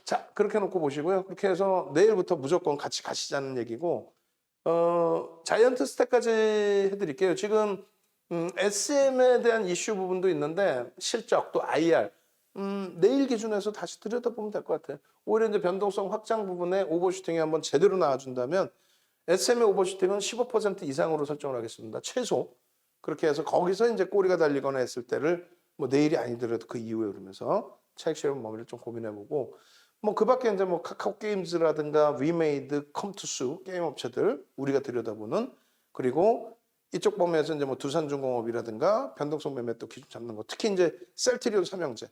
자, 그렇게 놓고 보시고요. 그렇게 해서 내일부터 무조건 같이 가시자는 얘기고, 자이언트 스택까지 해드릴게요. 지금, SM에 대한 이슈 부분도 있는데, 실적 또 IR, 내일 기준에서 다시 들여다보면 될 것 같아요. 오히려 이제 변동성 확장 부분에 오버슈팅이 한번 제대로 나와준다면, SM의 오버슈팅은 15% 이상으로 설정을 하겠습니다. 최소. 그렇게 해서 거기서 이제 꼬리가 달리거나 했을 때를 뭐 내일이 아니더라도 그 이후에 그러면서 차익 실현 범위를 좀 고민해보고, 뭐 그 밖에 이제 뭐 카카오 게임즈라든가 위메이드, 컴투스 게임 업체들 우리가 들여다보는, 그리고 이쪽 범위에서 이제 뭐 두산중공업이라든가 변동성 매매 또 기준 잡는 거, 특히 이제 셀트리온 삼형제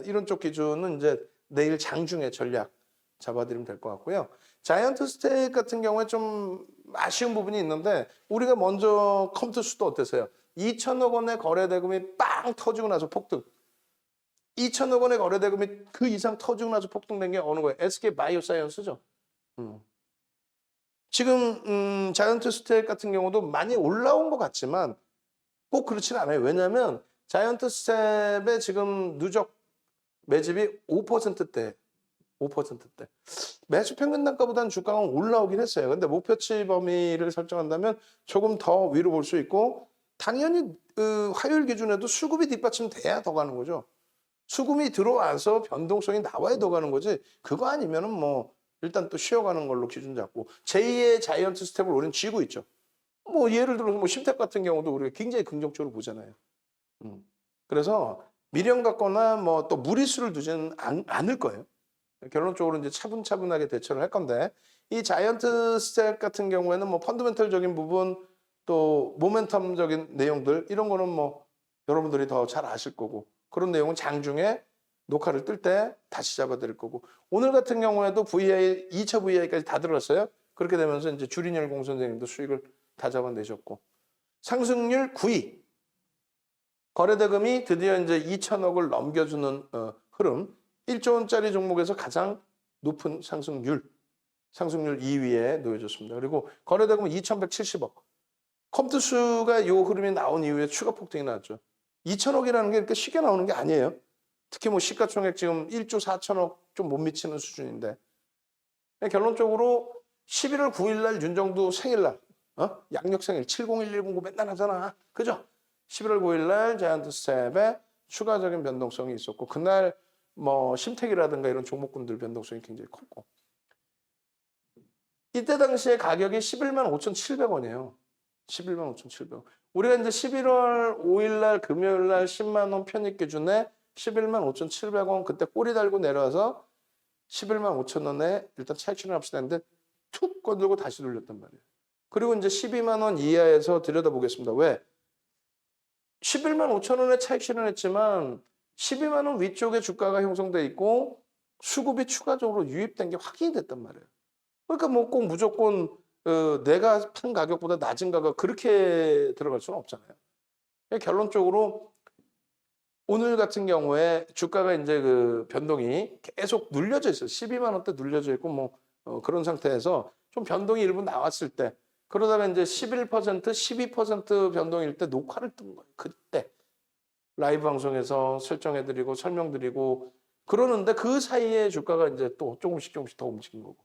이런 쪽 기준은 이제 내일 장중에 전략 잡아드리면 될 것 같고요. 자이언트 스테이크 같은 경우에 좀 아쉬운 부분이 있는데, 우리가 먼저 컴투스도 어땠어요? 2천억 원의 거래 대금이 빵 터지고 나서 폭등. 2천억 원의 거래 대금이 그 이상 터지고 나서 폭등된 게 어느 거예요? SK 바이오사이언스죠. 지금 자이언트 스테이크 같은 경우도 많이 올라온 것 같지만 꼭 그렇지는 않아요. 왜냐하면 자이언트 스텝의 지금 누적 매집이 5%대. 5%대. 매수 평균 단가보다는 주가가 올라오긴 했어요. 근데 목표치 범위를 설정한다면 조금 더 위로 볼 수 있고, 당연히 화요일 기준에도 수급이 뒷받침돼야 더 가는 거죠. 수급이 들어와서 변동성이 나와야 더 가는 거지. 그거 아니면은 뭐 일단 또 쉬어가는 걸로 기준 잡고, 제2의 자이언트 스텝을 우리는 쥐고 있죠. 뭐 예를 들어서 뭐 심택 같은 경우도 우리가 굉장히 긍정적으로 보잖아요. 그래서 미련 갖거나 뭐 또 무리수를 두지는 않을 거예요. 결론적으로 이제 차분차분하게 대처를 할 건데, 이 자이언트 스택 같은 경우에는 뭐 펀더멘털적인 부분 또 모멘텀적인 내용들 이런 거는 뭐 여러분들이 더 잘 아실 거고, 그런 내용은 장중에 녹화를 뜰 때 다시 잡아드릴 거고, 오늘 같은 경우에도 VI 2차 VI까지 다 들어갔어요. 그렇게 되면서 이제 주린열 공 선생님도 수익을 다 잡아내셨고, 상승률 9위, 거래대금이 드디어 이제 2천억을 넘겨주는 흐름, 1조 원짜리 종목에서 가장 높은 상승률 2위에 놓여졌습니다. 그리고 거래대금은 2,170억. 컴투스가 이 흐름이 나온 이후에 추가 폭등이 나왔죠. 2천억이라는 게 이렇게 쉽게 나오는 게 아니에요. 특히 뭐 시가총액 지금 1조 4천억 좀 못 미치는 수준인데, 결론적으로 11월 9일 날 윤정두 생일날, 양력 생일 70110 맨날 하잖아. 그죠? 11월 9일 날 자이언트 스텝에 추가적인 변동성이 있었고, 그날 뭐 심택이라든가 이런 종목군들 변동성이 굉장히 컸고, 이때 당시에 가격이 11만 5,700원이에요. 11만 5,700원. 우리가 이제 11월 5일 날 금요일 날 10만 원 편입 기준에 11만 5,700원 그때 꼬리 달고 내려와서 11만 5천 원에 일단 차익 실현합시다 했는데 툭 건들고 다시 돌렸단 말이에요. 그리고 이제 12만 원 이하에서 들여다보겠습니다. 왜? 11만 5천 원에 차익 실현했지만 12만 원 위쪽에 주가가 형성돼 있고 수급이 추가적으로 유입된 게 확인이 됐단 말이에요. 그러니까 뭐 꼭 무조건 내가 판 가격보다 낮은 가격 그렇게 들어갈 수는 없잖아요. 결론적으로 오늘 같은 경우에 주가가 이제 그 변동이 계속 눌려져 있어요. 12만 원대 눌려져 있고 뭐 그런 상태에서 좀 변동이 일부 나왔을 때, 그러다가 이제 11%, 12% 변동일 때 녹화를 뜬 거예요. 그때 라이브 방송에서 설정해드리고 설명드리고 그러는데 그 사이에 주가가 이제 또 조금씩 더 움직인 거고.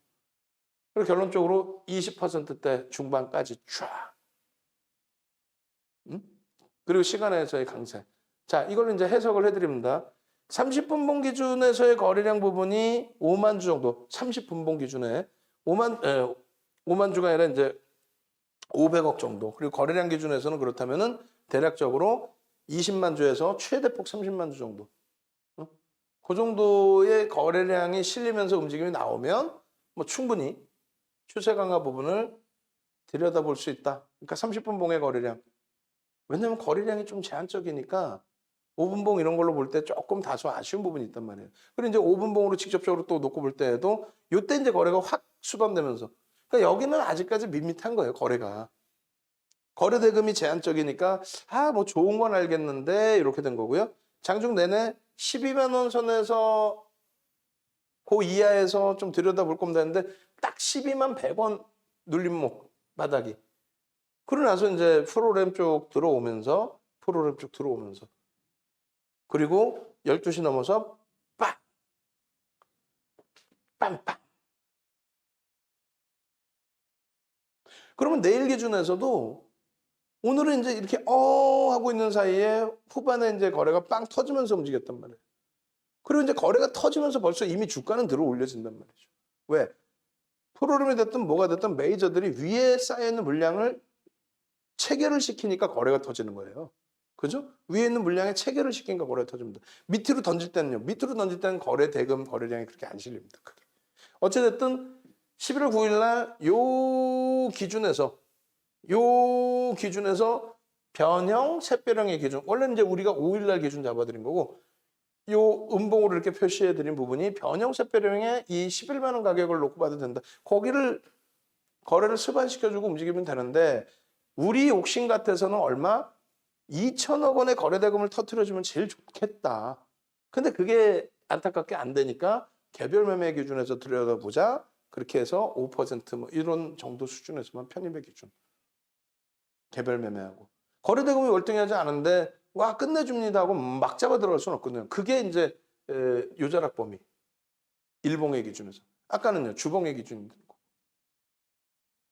그리고 결론적으로 20%대 중반까지 쫙. 그리고 시간에서의 강세. 자, 이걸 이제 해석을 해드립니다. 30분봉 기준에서의 거래량 부분이 5만 주 정도, 30분봉 기준에 5만 주가 아니라 이제 500억 정도. 그리고 거래량 기준에서는 그렇다면은 대략적으로 20만 주에서 최대폭 30만 주 정도. 그 정도의 거래량이 실리면서 움직임이 나오면 뭐 충분히 추세 강화 부분을 들여다볼 수 있다. 그러니까 30분봉의 거래량. 왜냐하면 거래량이 좀 제한적이니까 5분봉 이런 걸로 볼 때 조금 다소 아쉬운 부분이 있단 말이에요. 그리고 이제 5분봉으로 직접적으로 또 놓고 볼 때에도 이때 이제 거래가 확 수반되면서, 그러니까 여기는 아직까지 밋밋한 거예요, 거래가. 거래 대금이 제한적이니까 뭐 좋은 건 알겠는데 이렇게 된 거고요. 장중 내내 12만 원 선에서 그 이하에서 좀 들여다볼 겁니다 했는데 딱 12만 100원 눌림목 바닥이. 그러고 나서 이제 프로그램 쪽 들어오면서 그리고 12시 넘어서 빡! 빵빵. 그러면 내일 기준에서도 오늘은 이제 이렇게 하고 있는 사이에 후반에 이제 거래가 빵 터지면서 움직였단 말이에요. 그리고 이제 거래가 터지면서 벌써 이미 주가는 들어 올려진단 말이죠. 왜? 프로그램이 됐든 뭐가 됐든 메이저들이 위에 쌓여있는 물량을 체결을 시키니까 거래가 터지는 거예요. 그죠? 위에 있는 물량에 체결을 시키니까 거래가 터집니다. 밑으로 던질 때는요. 밑으로 던질 때는 거래 대금 거래량이 그렇게 안 실립니다. 크게. 어찌됐든 11월 9일 날 요 기준에서 변형, 샛별형의 기준. 원래는 이제 우리가 5일 날 기준 잡아드린 거고 요 음봉으로 이렇게 표시해드린 부분이 변형, 샛별형의 이 11만 원 가격을 놓고 봐도 된다. 거기를 거래를 수반시켜주고 움직이면 되는데 우리 옥신 같아서는 얼마? 2천억 원의 거래 대금을 터트려주면 제일 좋겠다. 근데 그게 안타깝게 안 되니까 개별 매매 기준에서 들여다보자. 그렇게 해서 5%뭐 이런 정도 수준에서만 편입의 기준. 개별 매매하고. 거래 대금이 월등하지 않은데 와 끝내줍니다 하고 막 잡아 들어갈 수는 없거든요. 그게 이제 요자락 범위. 일봉의 기준에서. 아까는요. 주봉의 기준이 되고.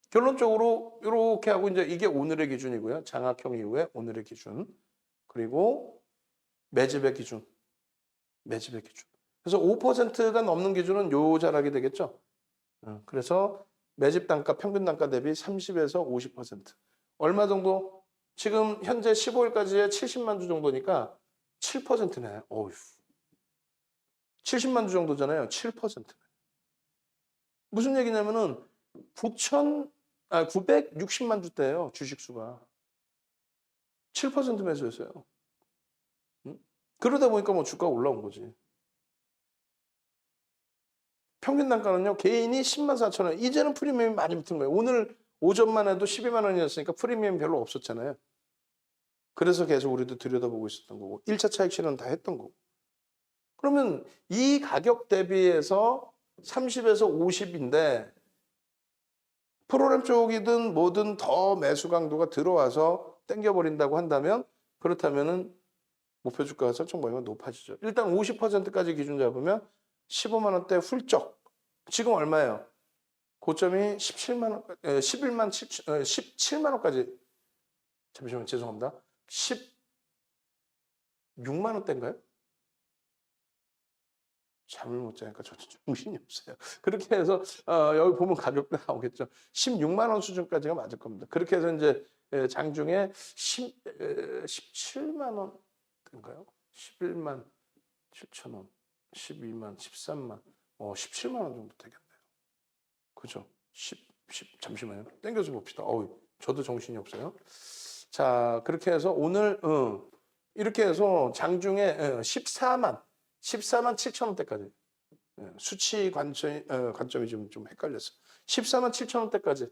결론적으로 이렇게 하고 이제 이게 오늘의 기준이고요. 장악형 이후에 오늘의 기준. 그리고 매집의 기준. 매집의 기준. 그래서 5%가 넘는 기준은 요 자락이 되겠죠. 그래서 매집 단가, 평균 단가 대비 30에서 50%. 얼마 정도? 지금 현재 15일까지에 70만 주 정도니까 7%네. 어휴. 70만 주 정도잖아요. 7%네. 무슨 얘기냐면은 960만 주대예요. 주식수가. 7% 매수했어요. 그러다 보니까 뭐 주가가 올라온 거지. 평균 단가는요. 개인이 10만 4천 원. 이제는 프리미엄이 많이 붙은 거예요. 오늘 오전만 해도 12만 원이었으니까 프리미엄 별로 없었잖아요. 그래서 계속 우리도 들여다보고 있었던 거고 1차 차익 실현 다 했던 거고. 그러면 이 가격 대비해서 30에서 50인데 프로그램 쪽이든 뭐든 더 매수 강도가 들어와서 땡겨버린다고 한다면 그렇다면은 목표 주가가 설정 범위가 높아지죠. 일단 50%까지 기준 잡으면 15만 원대 훌쩍. 지금 얼마예요? 고점이 17만 원, 11만 17만 원까지. 잠시만요. 죄송합니다. 16만 원대인가요? 잠을 못 자니까 저도 정신이 없어요. 그렇게 해서 여기 보면 가격도 나오겠죠. 16만 원 수준까지가 맞을 겁니다. 그렇게 해서 이제 장중에 17만 원인가요? 11만 7천 원, 12만, 13만, 17만 원 정도 되겠네요. 그죠? 잠시만요. 땡겨서 봅시다. 저도 정신이 없어요. 자, 그렇게 해서 오늘 이렇게 해서 장중에 14만 7천 원대까지 수치 관점이 좀 헷갈렸어요. 14만 7천 원대까지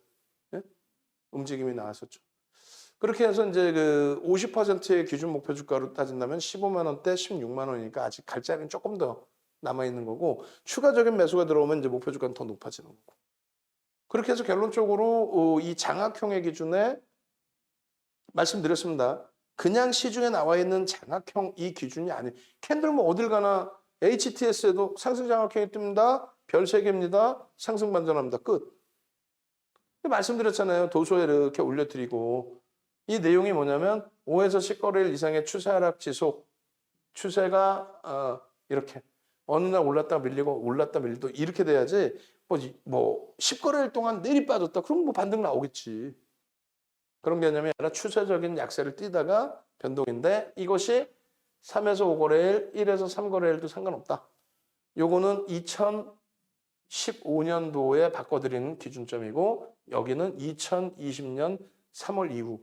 움직임이 나왔었죠. 그렇게 해서 이제 그 50%의 기준 목표 주가로 따진다면 15만 원대, 16만 원이니까 아직 갈 자리는 조금 더 남아 있는 거고 추가적인 매수가 들어오면 이제 목표 주가는 더 높아지는 거고. 그렇게 해서 결론적으로 이 장악형의 기준에 말씀드렸습니다. 그냥 시중에 나와 있는 장악형 이 기준이 아니. 캔들 뭐 어딜 가나 HTS에도 상승 장악형이 뜹니다. 별 3개입니다. 상승 반전합니다. 끝. 말씀드렸잖아요. 도소에 이렇게 올려드리고 이 내용이 뭐냐면 5에서 10거래일 이상의 추세 하락 지속. 추세가 이렇게 어느 날 올랐다 밀리고 올랐다 밀리고 이렇게 돼야지 뭐 10거래일 동안 내리 빠졌다. 그럼 뭐 반등 나오겠지. 그런 개념이 아니라 추세적인 약세를 띠다가 변동인데 이것이 3에서 5거래일, 1에서 3거래일도 상관없다. 요거는 2015년도에 바꿔드리는 기준점이고 여기는 2020년 3월 이후.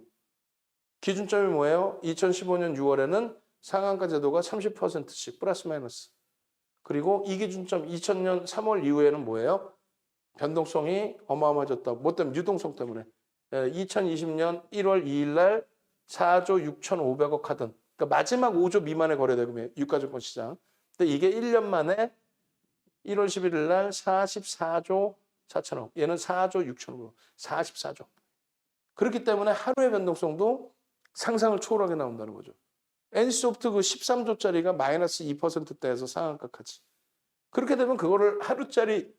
기준점이 뭐예요? 2015년 6월에는 상한가 제도가 30%씩 플러스 마이너스. 그리고 이 기준점 2000년 3월 이후에는 뭐예요? 변동성이 어마어마해졌다. 뭐 때문에? 유동성 때문에. 2020년 1월 2일 날 4조 6,500억 하던 그러니까 마지막 5조 미만의 거래대금이에요. 유가증권 시장. 근데 이게 1년 만에 1월 11일 날 44조 4천억. 얘는 4조 6,500억. 44조. 그렇기 때문에 하루의 변동성도 상상을 초월하게 나온다는 거죠. NC소프트 그 13조짜리가 마이너스 2%대에서 상한가까지. 그렇게 되면 그거를 하루짜리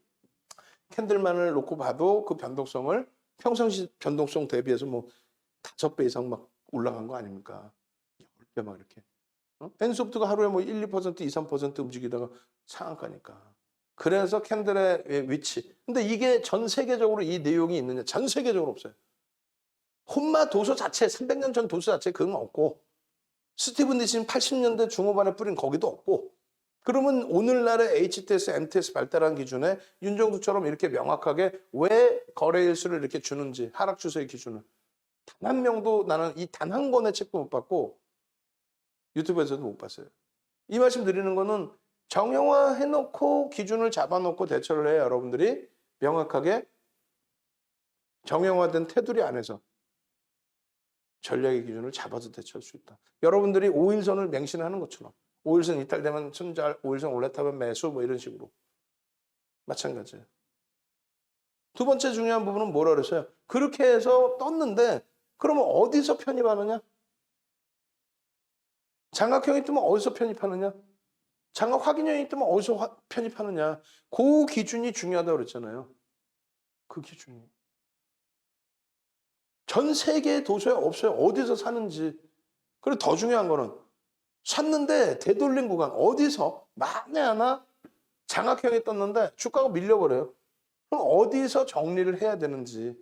캔들만을 놓고 봐도 그 변동성을 평상시 변동성 대비해서 뭐 5배 이상 막 올라간 거 아닙니까? 10배 막 이렇게. N소프트가 하루에 뭐 1, 2%, 2, 3% 움직이다가 상한가니까. 그래서 캔들의 위치. 근데 이게 전 세계적으로 이 내용이 있느냐? 전 세계적으로 없어요. 혼마 도서 자체, 300년 전 도서 자체 그건 없고, 스티븐 니신 80년대 중후반에 뿌린 거기도 없고, 그러면 오늘날의 HTS, MTS 발달한 기준에 윤정수처럼 이렇게 명확하게 왜 거래일수를 이렇게 주는지, 하락 추세의 기준을. 단 한 명도 나는 이 단 한 권의 책도 못 봤고, 유튜브에서도 못 봤어요. 이 말씀 드리는 거는 정형화 해놓고 기준을 잡아놓고 대처를 해야 여러분들이 명확하게 정형화된 테두리 안에서 전략의 기준을 잡아서 대처할 수 있다. 여러분들이 5일선을 맹신하는 것처럼 5일선 이탈되면 손절, 5일선 올라타면 매수 뭐 이런 식으로 마찬가지예요. 두 번째 중요한 부분은 뭐라 그랬어요? 그렇게 해서 떴는데 그러면 어디서 편입하느냐? 장각형이 뜨면 어디서 편입하느냐? 장각 확인형이 뜨면 어디서 편입하느냐? 그 기준이 중요하다고 그랬잖아요. 그 기준이. 전 세계 도서에 없어요. 어디서 사는지. 그리고 더 중요한 거는 샀는데 되돌린 구간 어디서 만에 하나 장악형이 떴는데 주가가 밀려버려요. 그럼 어디서 정리를 해야 되는지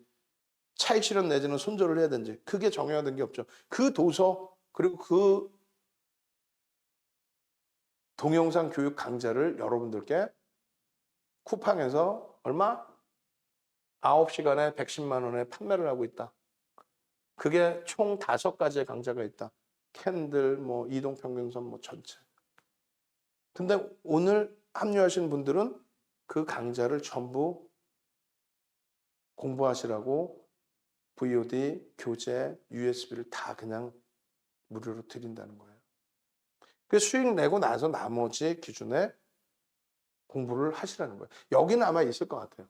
차익 실현 내지는 손절을 해야 되는지 그게 정형화된 게 없죠. 그 도서 그리고 그 동영상 교육 강좌를 여러분들께 쿠팡에서 얼마? 9시간에 110만 원에 판매를 하고 있다. 그게 총 5가지의 강좌가 있다. 캔들, 뭐 이동평균선 뭐 전체. 근데 오늘 합류하신 분들은 그 강좌를 전부 공부하시라고 VOD, 교재, USB를 다 그냥 무료로 드린다는 거예요. 그 수익 내고 나서 나머지 기준에 공부를 하시라는 거예요. 여기는 아마 있을 것 같아요.